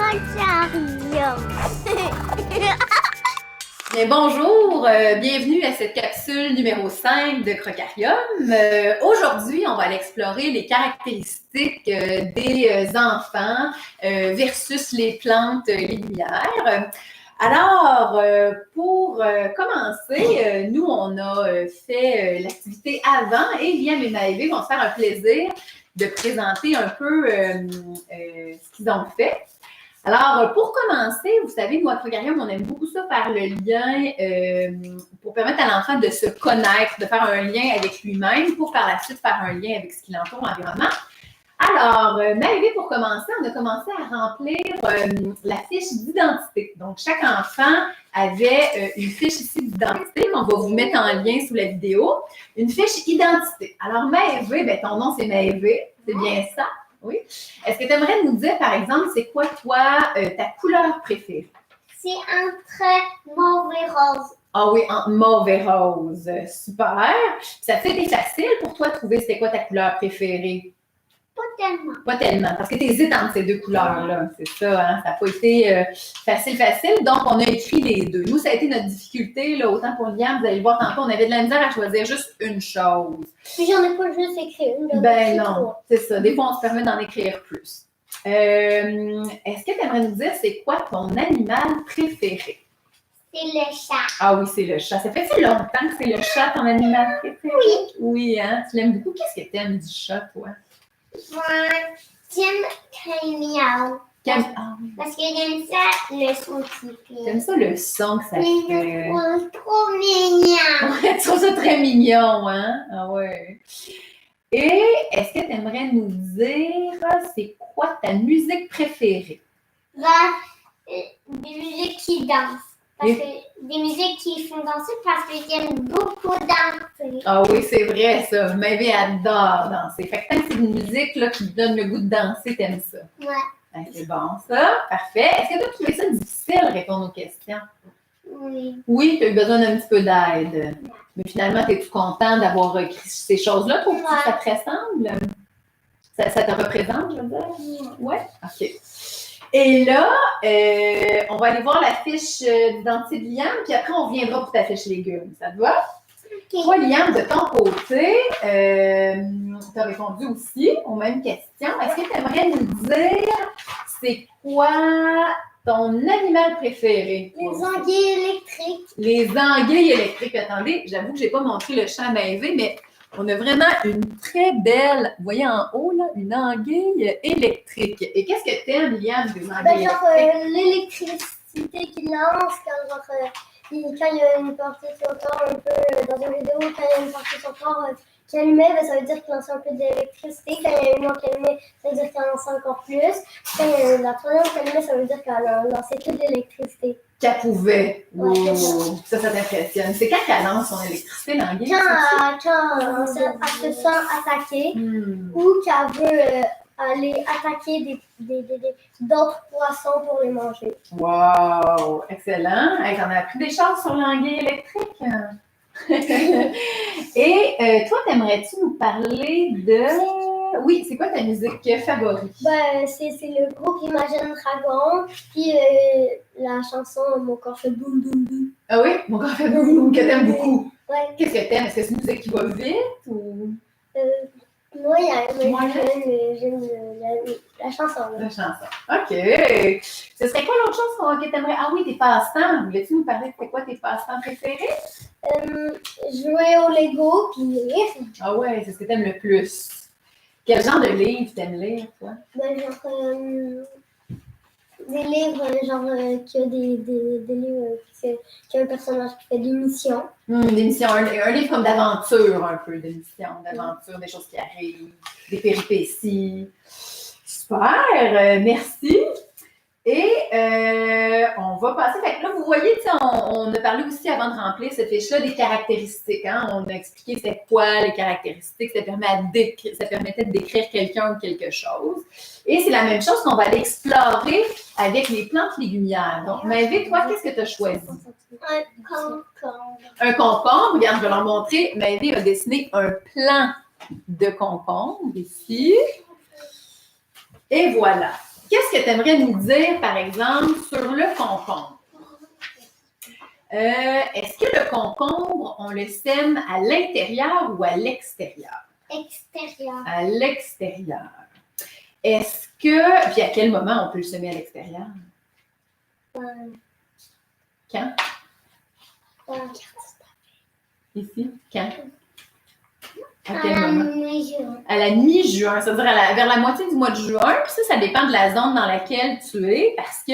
Crocarium. Bien, bonjour, bienvenue à cette capsule numéro 5 de Crocarium. Aujourd'hui, on va aller explorer les caractéristiques des enfants versus les plantes légumières. Alors, pour commencer, nous, on a fait l'activité avant et Liam et Maëvé vont se faire un plaisir de présenter un peu ce qu'ils ont fait. Alors, pour commencer, vous savez, nous, à Crocarium, on aime beaucoup ça, faire le lien pour permettre à l'enfant de se connaître, de faire un lien avec lui-même, pour par la suite faire un lien avec ce qui l'entoure, l'environnement. Alors, Maëvé, pour commencer, on a commencé à remplir la fiche d'identité. Donc, chaque enfant avait une fiche ici d'identité qu'on va vous mettre en lien sous la vidéo. Une fiche identité. Alors, Maëvé, ben, ton nom, c'est Maëvé, c'est bien ça? Oui. Est-ce que tu aimerais nous dire, par exemple, c'est quoi, toi, ta couleur préférée? C'est entre mauve et rose. Ah oui, entre mauve et rose. Super. Ça fait été facile pour toi de trouver c'était quoi ta couleur préférée? Pas tellement. Pas tellement, parce que tu hésites entre ces deux couleurs-là. C'est ça, hein? Ça n'a pas été facile. Donc, on a écrit les deux. Nous, ça a été notre difficulté, là, autant pour Liam, vous allez le voir tantôt, on avait de la misère à choisir juste une chose. Puis j'en ai pas juste écrit une. Ben non, c'est ça. Des fois, on se permet d'en écrire plus. Est-ce que tu aimerais nous dire c'est quoi ton animal préféré? C'est le chat. Ah oui, c'est le chat. Ça fait-tu longtemps que c'est le chat ton animal préféré? Oui. Oui, hein? Tu l'aimes beaucoup. Qu'est-ce que tu aimes du chat, toi? J'aime quand il miaule. Ah oui. Parce que j'aime ça, le son qu'il fait. T'aimes ça le son que ça fait? C'est trop mignon. Ouais, tu trouves ça très mignon, hein? Ah ouais. Et est-ce que tu aimerais nous dire c'est quoi ta musique préférée? Des musiques qui dansent. Parce que des musiques qui font danser parce que j'aime beaucoup danser. Ah oui, c'est vrai ça. Maëvé adore danser. Fait que tant que c'est une musique là, qui te donne le goût de danser, t'aimes ça. Ouais. Ben, c'est bon ça. Parfait. Est-ce que tu as trouvé ça difficile de répondre aux questions? Oui. Oui, tu as eu besoin d'un petit peu d'aide. Mais finalement, es-tu content d'avoir écrit ces choses-là pour que ça te ressemble? Ça te représente, je veux dire? Oui. OK. Et là, on va aller voir la fiche d'identité de Liam, puis après, on reviendra pour ta fiche légumes. Ça te va? Okay. Toi, Liam, de ton côté, tu as répondu aussi aux mêmes questions. Est-ce que tu aimerais nous dire c'est quoi ton animal préféré? Les anguilles électriques. Les anguilles électriques. Attendez, j'avoue que je n'ai pas montré le champ à Maëvé, mais on a vraiment une très belle, vous voyez en haut, là, une anguille électrique. Et qu'est-ce que tu aimes, Liam, des anguilles électriques? L'électricité qu'il lance quand il y a une partie de son corps, un peu dans une vidéo, quand il y a une partie de son corps qui allumait, ben, ça veut dire qu'il lance un peu d'électricité. Quand il y a une autre qui allumait, ça veut dire qu'il en lance encore plus. Quand il y a la troisième qui allumait, ça veut dire qu'elle a lancé toute l'électricité. Qu'elle pouvait. Ouais, oh, ça t'impressionne. C'est quand qu'elle lance son électricité, l'anguille? Quand elle se sent attaquée ou qu'elle veut aller attaquer d'autres poissons pour les manger. Wow! Excellent! Hey, t'en as appris des choses sur l'anguille électrique? Et toi, t'aimerais-tu nous parler de... Oui, c'est quoi ta musique favorite? Ben, c'est le groupe Imagine Dragon, puis la chanson Mon corps fait boum boum boum. Ah oui? Mon corps fait boum boum, que t'aimes beaucoup. Ouais. Qu'est-ce que t'aimes? Est-ce que c'est une musique qui va vite ou... Moi, j'aime la chanson. Là. La chanson. OK. Ce serait quoi l'autre chose que t'aimerais? Ah oui, tes passe-temps. Voulais-tu nous parler de c'est quoi tes passe-temps préférés? Jouer au Lego, puis lire. Ah ouais, c'est ce que t'aimes le plus. Quel genre de livre t'aimes lire, toi? Ben, genre, des livres, genre, qui a des livres, qui a un personnage qui fait des missions. Des missions, un livre comme d'aventure, un peu, des missions, d'aventure, des choses qui arrivent, des péripéties. Super, merci. Et on va passer. Fait que là, vous voyez, on a parlé aussi avant de remplir cette fiche-là des caractéristiques. Hein? On a expliqué c'est quoi les caractéristiques. Ça permettait de décrire quelqu'un ou quelque chose. Et c'est la même chose qu'on va aller explorer avec les plantes légumières. Donc, Maëvé, toi, qu'est-ce que tu as choisi? Un concombre. Un concombre. Regarde, je vais leur montrer. Maëvé a dessiné un plan de concombre ici. Et voilà. Qu'est-ce que tu aimerais nous dire, par exemple, sur le concombre? Est-ce que le concombre, on le sème à l'intérieur ou à l'extérieur? Extérieur. À l'extérieur. Est-ce que, puis à quel moment on peut le semer à l'extérieur? Quand? Ici? Quand? À quel moment? Mi-juin. À la mi-juin, c'est-à-dire vers la moitié du mois de juin. Puis ça dépend de la zone dans laquelle tu es, parce que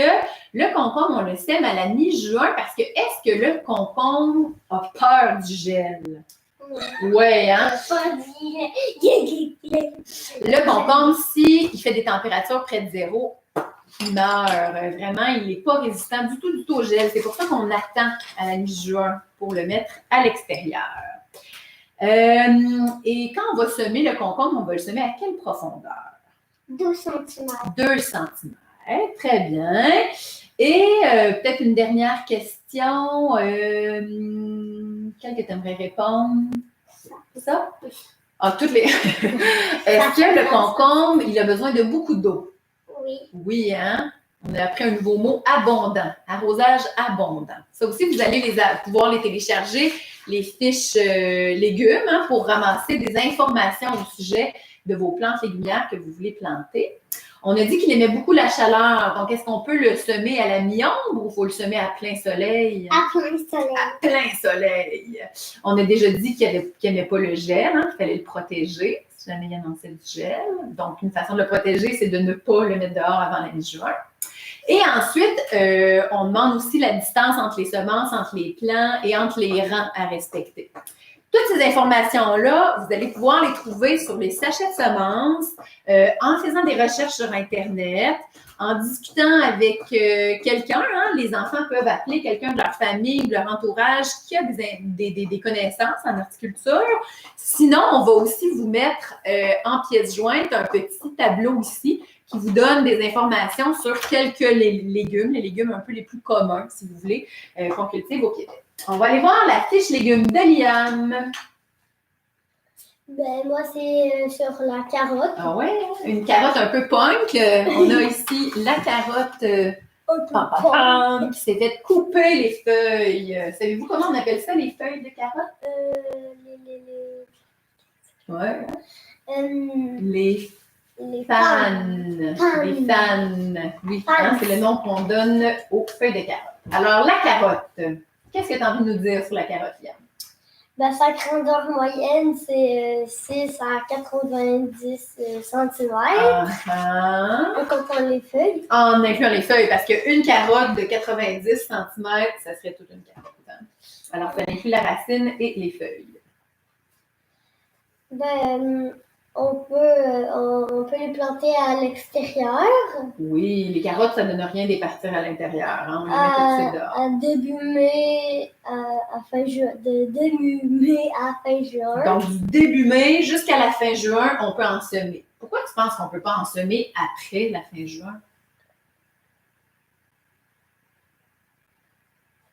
le concombre, on le sème à la mi-juin, parce que est-ce que le concombre a peur du gel? Oui, hein? Le concombre, s'il fait des températures près de zéro, il meurt. Vraiment, il n'est pas résistant du tout au gel. C'est pour ça qu'on attend à la mi-juin pour le mettre à l'extérieur. Et quand on va semer le concombre, on va le semer à quelle profondeur? 2 cm. 2 cm. Très bien. Et peut-être une dernière question. Quelle que tu aimerais répondre? Ça? Ah, toutes les. Est-ce que le concombre, il a besoin de beaucoup d'eau? Oui. Oui, hein? On a appris un nouveau mot, abondant. Arrosage abondant. Ça aussi, vous allez pouvoir les télécharger, les fiches légumes, hein, pour ramasser des informations au sujet de vos plantes légumières que vous voulez planter. On a dit qu'il aimait beaucoup la chaleur. Donc, est-ce qu'on peut le semer à la mi-ombre ou il faut le semer à plein soleil? À plein soleil. À plein soleil. On a déjà dit qu'il n'aimait pas le gel, hein, qu'il fallait le protéger si jamais il annonçait du gel. Donc, une façon de le protéger, c'est de ne pas le mettre dehors avant la mi-juin. Et ensuite, on demande aussi la distance entre les semences, entre les plants et entre les rangs à respecter. Toutes ces informations-là, vous allez pouvoir les trouver sur les sachets de semences, en faisant des recherches sur Internet, en discutant avec quelqu'un. Hein, les enfants peuvent appeler quelqu'un de leur famille, de leur entourage qui a des connaissances en horticulture. Sinon, on va aussi vous mettre en pièce jointe un petit tableau ici qui vous donne des informations sur quelques légumes, les légumes un peu les plus communs, si vous voulez, qu'on cultive au Québec. On va aller voir la fiche légumes de Liam. Ben, moi, c'est sur la carotte. Ah ouais, une carotte un peu punk. On a ici la carotte qui s'est fait couper les feuilles. Savez-vous comment on appelle ça, les feuilles de carotte? Ouais. Les fannes. Les fannes. Oui, hein, c'est le nom qu'on donne aux feuilles de carotte. Alors, la carotte. Qu'est-ce que tu as envie de nous dire sur la carotte, Liam? Ben, sa grandeur moyenne, c'est 6 à 90 cm. En comptant les feuilles. En incluant les feuilles, parce qu'une carotte de 90 cm, ça serait toute une carotte. Hein? Alors, ça inclut la racine et les feuilles. Ben, on peut les planter à l'extérieur. Oui, les carottes, ça ne donne rien des partir à l'intérieur. Hein? On les met tout dehors. À début mai, à fin juin. De début mai à fin juin. Donc, du début mai jusqu'à la fin juin, on peut en semer. Pourquoi tu penses qu'on ne peut pas en semer après la fin juin?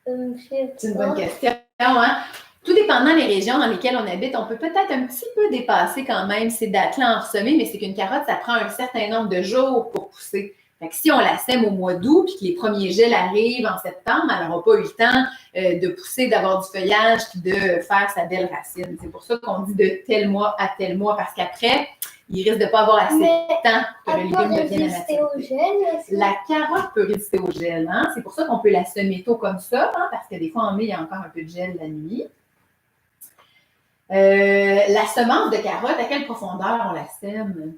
C'est une bonne question. Hein? Tout dépendant des régions dans lesquelles on habite, on peut peut-être un petit peu dépasser quand même ces dates-là en semer, mais c'est qu'une carotte, ça prend un certain nombre de jours pour pousser. Fait que si on la sème au mois d'août puis que les premiers gels arrivent en septembre, elle n'aura pas eu le temps de pousser, d'avoir du feuillage puis de faire sa belle racine. C'est pour ça qu'on dit de tel mois à tel mois, parce qu'après, il risque de ne pas avoir assez de temps que le légume devienne à maturité. La carotte peut résister au gel. Hein? C'est pour ça qu'on peut la semer tôt comme ça, hein? Parce que des fois, en mai, il y a encore un peu de gel la nuit. La semence de carotte, à quelle profondeur on la sème?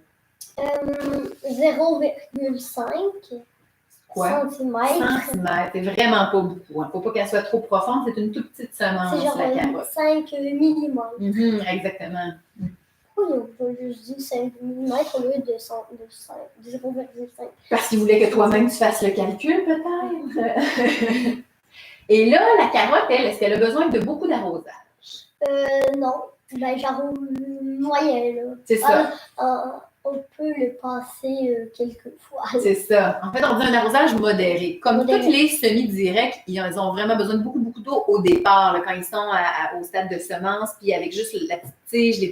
0,5 cm. C'est vraiment pas beaucoup. Il ne faut pas qu'elle soit trop profonde. C'est une toute petite semence, c'est genre la carotte. 5 mm. Exactement. Oui, on peut juste dire 5 mm au lieu de 0,5. Parce qu'il voulait que toi-même tu fasses le calcul, peut-être. Et là, la carotte, elle, est-ce qu'elle a besoin de beaucoup d'arrosage? Non. Ben, j'arrose moyen, là. C'est ça. on peut le passer quelques fois. C'est ça. En fait, on dit un arrosage modéré. Comme Modéré. toutes les semi-directs, ils ont vraiment besoin de beaucoup d'eau au départ, là, quand ils sont au stade de semence, puis avec juste la petite tige, les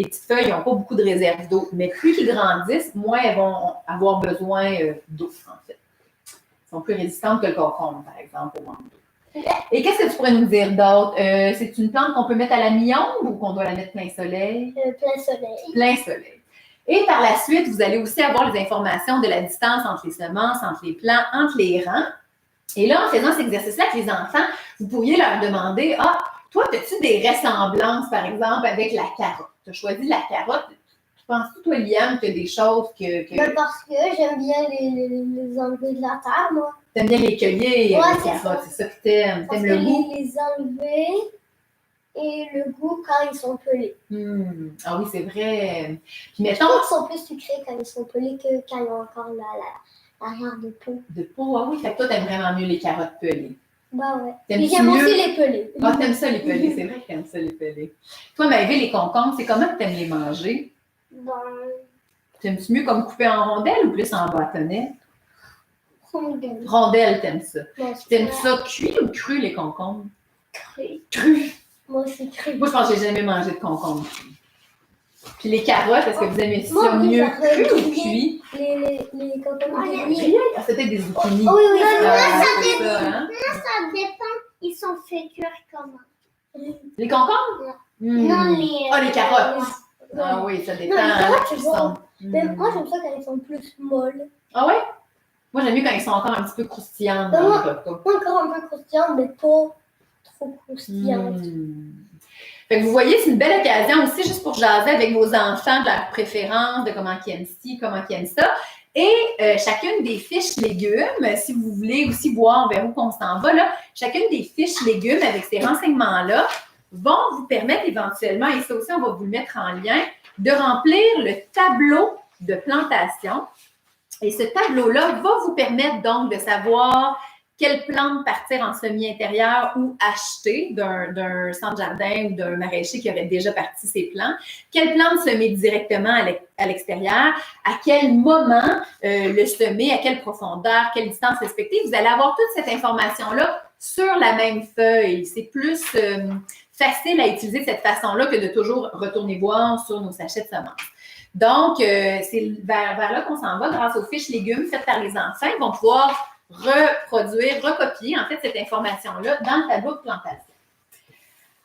petites feuilles, ils n'ont pas beaucoup de réserve d'eau. Mais plus ils grandissent, moins elles vont avoir besoin d'eau, en fait. Elles sont plus résistantes que le concombre, par exemple, au manque d'eau. Et qu'est-ce que tu pourrais nous dire d'autre? C'est une plante qu'on peut mettre à la mi-ombre ou qu'on doit la mettre plein soleil? Plein soleil. Plein soleil. Et par la suite, vous allez aussi avoir les informations de la distance entre les semences, entre les plants, entre les rangs. Et là, en faisant cet exercice-là avec les enfants, vous pourriez leur demander, ah, toi, as-tu des ressemblances, par exemple, avec la carotte? Tu as choisi la carotte. Penses-tu, toi, Liam, qu'il y a des choses que... Ben, parce que j'aime bien les enlever de la terre, moi. T'aimes bien les cueillir, Ouais, les carottes, c'est ça que t'aimes. Parce T'aimes que le goût? les enlever et le goût quand ils sont pelés. Ah oui, c'est vrai. Puis Je mettons, trouve qu'ils sont plus sucrés quand ils sont pelés que quand ils ont encore l'arrière de peau. de peau, ah oui, fait que toi, t'aimes vraiment mieux les carottes pelées. Ben ouais. T'aimes-tu Et j'aime mieux? aussi les pelés. Ah, t'aimes ça les pelés, c'est vrai que t'aimes ça les pelés. Toi, Maëvy, les concombres, c'est comment que t'aimes les manger? Ben, T'aimes-tu mieux comme coupé en rondelles ou plus en bâtonnets? rondelles. Rondelles, t'aimes ça. Ben, c'est T'aimes ça cuit ou cru, les concombres? cru. Cru. Moi, c'est cru. Moi, je pense que j'ai jamais mangé de concombres cuits. Puis les carottes, est-ce que vous aimez ça Moi, oui, mieux ça fait cru ou griller. cuit? Les concombres grillés. Grillé? Ah, c'était des zucchinis. Oh, oui, oui, Ah, ça c'est ça, hein? ça dépend. Ils sont faits cuire comment? Les concombres? Non, les... Ah, les carottes. Ouais. Ah oui, ça dépend. Non, les carottes, c'est Ils bon. sont- Mais moi, j'aime ça quand ils sont plus molles. Ah ouais? Moi, j'aime mieux quand ils sont encore un petit peu croustillantes dans Moi- le repas. Moi, encore un peu croustillantes, mais pas trop croustillantes. Fait que vous voyez, c'est une belle occasion aussi juste pour jaser avec vos enfants de leurs préférences, de comment ils aiment ci, comment ils aiment ça. Et chacune des fiches légumes, si vous voulez aussi voir vers où on s'en va, là, chacune des fiches légumes avec ces renseignements-là vont vous permettre éventuellement, et ça aussi, on va vous le mettre en lien, de remplir le tableau de plantation. Et ce tableau-là va vous permettre donc de savoir quelle plante partir en semi-intérieur ou acheter d'un centre-jardin ou d'un maraîcher qui aurait déjà parti ses plants. Quelle plante semer directement à l'extérieur? À quel moment le semer? À quelle profondeur? Quelle distance respecter? Vous allez avoir toute cette information-là sur la même feuille. C'est plus facile à utiliser de cette façon-là que de toujours retourner voir sur nos sachets de semences. Donc, c'est vers là qu'on s'en va grâce aux fiches légumes faites par les enfants. Ils vont pouvoir reproduire, recopier en fait cette information-là dans le tableau de plantation.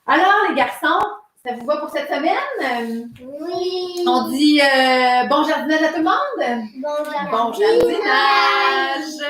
Alors, les garçons, ça vous va pour cette semaine? Oui. On dit bon jardinage à tout le monde? Bon Bon jardinage!